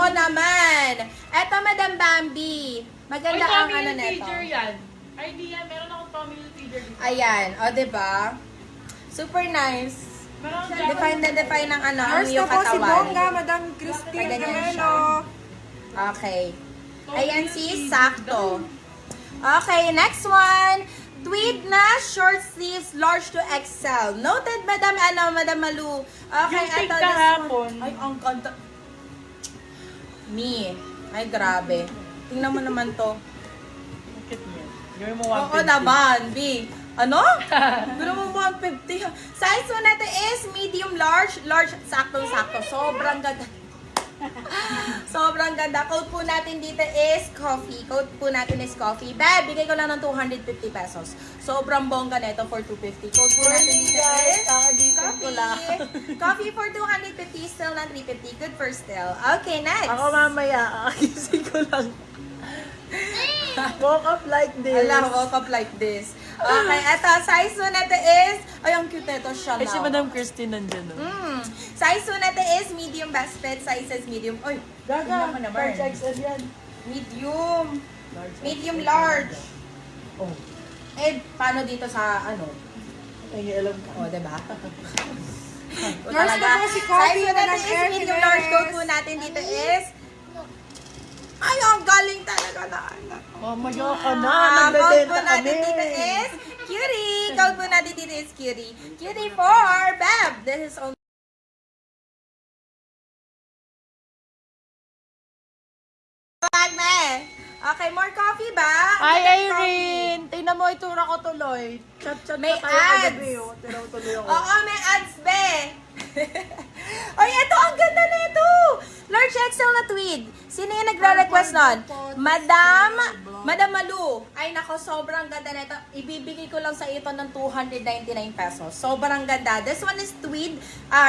naman. Eto, Madam Bambi. Maganda ang ano neto. Feature yan. Ay, di yan. Meron akong family feature dito. Ayan. O, diba? Super nice. Meron akong Define na define ng ano, ang First iyong na po si katawan. Bongga, Madam Christine Paganyan Gamelo. siya. Okay. Ayan si sakto. Okay, next one. Tweed na short sleeves, large to XL. Noted, Madam Malu. Okay, Yung take eto, this kahapon. one. Ay, ang ganda. Me. Ay, grabe. Tingnan mo naman to. Bakit yan? Gawin mo 150. Oo naman, B. Ano? Gano'n mo 150. Size mo natin is medium, large, saktong-sakto. Sobrang ganda. Sobrang ganda. Code po natin dito is coffee. Code po natin is coffee. Beb, bigay ko lang ng 250 pesos. Sobrang bongga nito for 250. Code po natin dito is coffee. Coffee for 250, still na 350. Good for still. Okay, next. Ako mamaya, akising ko lang. Woke up like this. Alam, woke up like this. Okay, eto, size mo natin is, ay, ang cute nito, Chanel. Ay, si Madam Christine nandyan. Size mo natin is medium best fit, size is medium. Oy, tingnan mo naman. Large XL yan. Medium. Medium large. Oh, Eh, paano dito sa, ano? ay, alam ka. O, diba? O, Nurse na po si Coffee, Size mo natin Madam is medium Ermiles. large. Code po natin dito is, ay, ang galing talaga na anak. Mamaya ka na, Code po nagbebenta natin kami. dito is Cutie. Code po natin dito is Cutie. Cutie for Beb. This is only Okay, more coffee ba? Ay, Ganun Irene! Tingnan mo, itura ko tuloy. Chat-chat May pa tayo ads. kagabi, oh. Tira ko tuloy ako. coffee. Oo, may ads, be. Ay, ito, ang ganda na ito. Large XL na tweed. Sino yung nagre-request nun? Madam Malu. Ay, nako, sobrang ganda na ito. Ibibigay ko lang sa ito ng 299 pesos. Sobrang ganda. This one is tweed,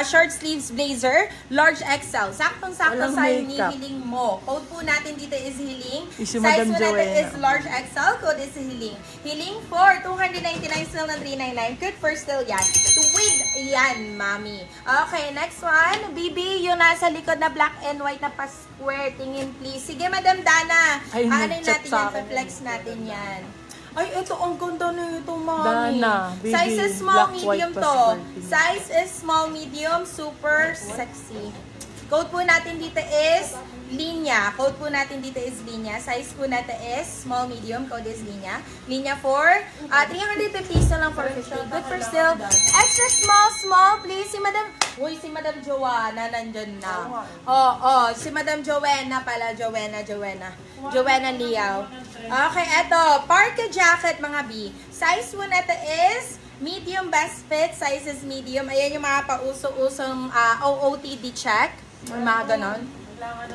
short sleeves blazer, large XL. Saktong-sakto Walang sa makeup. hinihiling mo. Code po natin dito is hiling. Si Size Madam mo natin Joanna. is large XL. Code is hiling. Hiling for 299 still na 399. Good for still yan. Tweed yan, mami. Okay, next one. BB, yung nasa likod na black and white na pa-square. Tingin, please. Sige, Madam Dana. Ay, Aanin nag-chat natin sa yan. akin. Pa-flex natin yan. Ay, ito. Ang ganda na ito, mami. Dana, BB, Size is small, black, medium white to. pa-square. Size is small, medium, super sexy. Code po natin dito is linya. Code po natin dito is linya. Size po natin is small, medium. Code is linya. Linya for 350 na lang for 50. Good for still. Extra small, please. Si Madam, uy, si Madam Joanna nandyan na. Si Madam Joanna pala. Joanna Liao. Okay, eto. Parka jacket, mga B. Size po natin is medium best fit. Size is medium. Ayan yung mga pauso-usong OOTD check. Or mga ganon.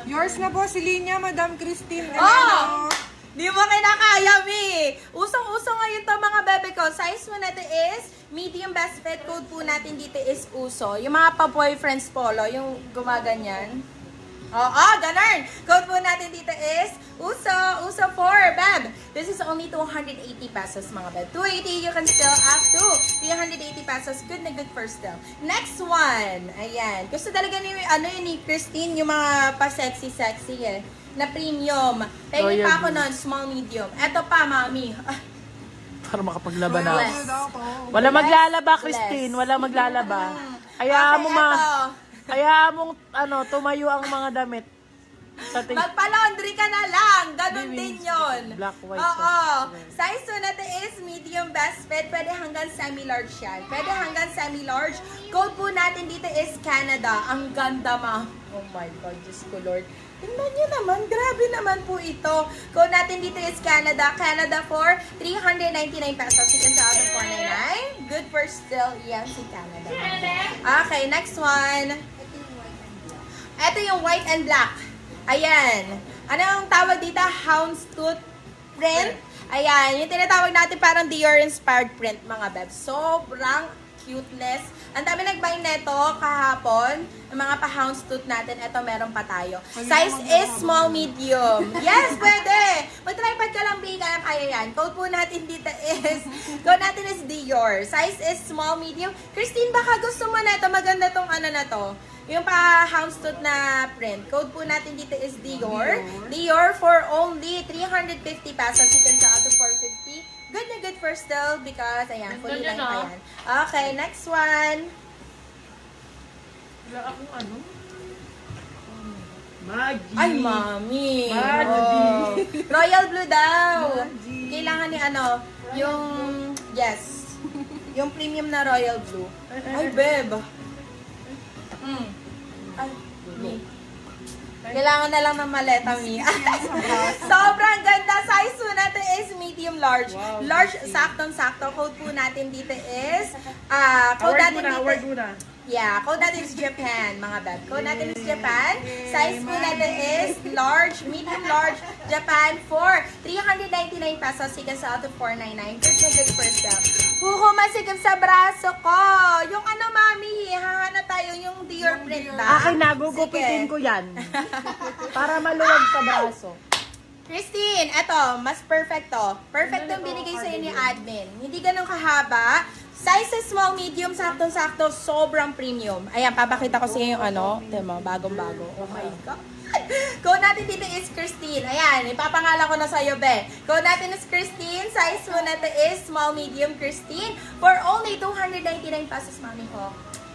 Yours na po si Linya, Madam Christine Oh! Gamelo. Di mo kinakaya, Mi! Usong-uso ngayon to mga bebe ko. Size mo natin is medium best fit. Code po natin dito is uso. Yung mga pa-boyfriends polo, yung gumaganyan. Oo, ganun. Code po natin dito is uso for beb. This is only 280 pesos mga beb. 280, you can still up to 380 pesos. Good na good for still. Next one. Ayan. Gusto talaga ni, ni Christine, yung mga pa-sexy-sexy eh. Na premium. Pengi pa ako nun, small, medium. Eto pa, mami. Para makapaglaba na. Bless. Wala maglalaba, Christine. Wala maglalaba. Kaya mo Kaya mong tumayo ang mga damit. Sa Magpa-laundry ka na lang. Ganun din yun. Black, white, Oo. soft. Size po natin is medium best fit. Pwede hanggang semi-large yan. Pwede hanggang semi-large. Code po natin dito is Canada. Ang ganda, ma. Oh my God, Diyos ko Lord. Tingnan nyo naman. Grabe naman po ito. Code natin dito is Canada. Canada for 399 pesos. You can sell it for 499. Good for still. Yan si Canada. Okay, next one. Ito yung white and black. Ayan. Ano ang tawag dito? Houndstooth print. Ayan. Yung tinatawag natin parang Dior-inspired print, mga bebs. Sobrang cuteness. Ang dami nag-buy neto kahapon. Yung mga pa-houndstooth natin, ito meron pa tayo. Size is small, medium. Yes, pwede. Mag-tripod ka lang, B. Kaya yan. Code po natin dito code natin is Dior. Size is small, medium. Christine, baka gusto mo neto. Maganda tong ano na to. Yung pa houndstooth na print. Code po natin dito is Dior. Dior for only 350 pesos. You can sell to 450. Good na good for still because, ayan, fully Ganda line na. pa yan. Okay, next one. Wala akong ano. Maggi. Ay, mami. Maggi. Oh. Royal Blue daw. Kailangan ni ano, yung, yes, yung premium na Royal Blue. Ay, beb. Ay, mi. Kailangan na lang ng maleta, mi. Sobrang ganda. Size po natin is medium large. Large, saktong-sakto. Code po natin dito is, code Award natin muna, dito, award muna. yeah, code natin is Japan, mga beb. Code natin is Japan. Size po natin is large, medium large, Japan for 399 pesos. Sigan sa out of 499. Good na good for sale. Huho, masikip sa braso ko. Yung ano, mami, hahanap tayo yung Dior print ba? Akin na, gugupitin Sige. ko yan. Para maluwag sa braso. Christine, eto, mas perfecto. Perfect yung binigay sa ni admin. Hindi ganun kahaba. Size small, medium, saktong-sakto, sobrang premium. Ayan, papakita ko sa inyo yung ano. Tema, bagong-bago. Oh my God. Code natin dito is Christine. Ayan, ipapangalan ko na sa'yo, be. Code natin is Christine. Size mo natin is small, medium, Christine. For only 299 pesos, mami ko.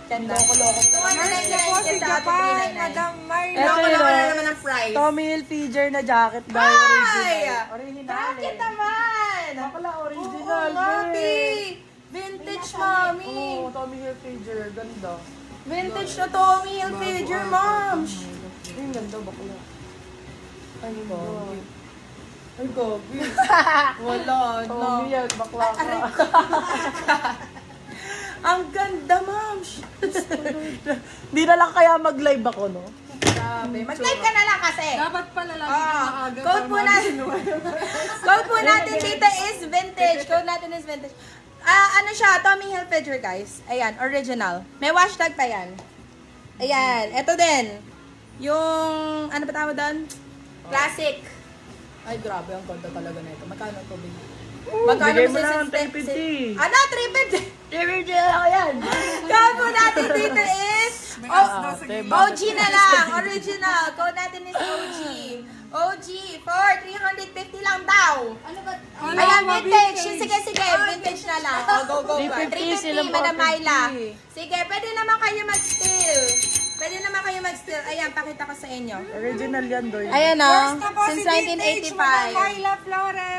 Ganda. Loko-loko. 299 po si kasi sa Japan, 239. Madam Myla. Eto Loko-loko yun. na naman ang price. Tommy Hilfiger na jacket dahil Ay! original. Original Bakit eh. naman? Bakla Oo, original. mami. eh. Vintage, mami. Oo, Tommy Hilfiger. Ganda. Vintage na Tommy Hilfiger, moms. Ay, ganda bakla. Ay, gogi. Ay, gogi. Wala, no. Tommy yan, bakla ka. Ang ganda, moms. Di na lang kaya mag-live ako, no? Grabe. Mag-live ka na lang kasi. Dapat pala lagi Ah, maaga code para po natin. Code po natin dito is vintage. Code natin is vintage. Ano siya? Tommy Hilfiger, guys. Ayan, original. May hashtag pa yan. Ayan, eto din. Yung, ano ba tawag doon? Classic. Ay, grabe. Ang ganda talaga na ito. Magkano ito, baby? Bigay mo sa- na ng sa- 350. Ano? 350? 350 na ako yan. Code po natin dito is OG na lang. Original. Code natin is OG. OG for 350 lang daw. Ano Ayan, vintage. Sige, vintage na lang. Go, go, go. 350 sila 350, Madam 450. Myla. Sige, pwede naman kayo mag-steal. Pwede naman kayo mag-steal. Ayan, pakita ko sa inyo. Original yan, Doy. Ayan o, First na po since si Vintage, 1985. Madam Myla Flores.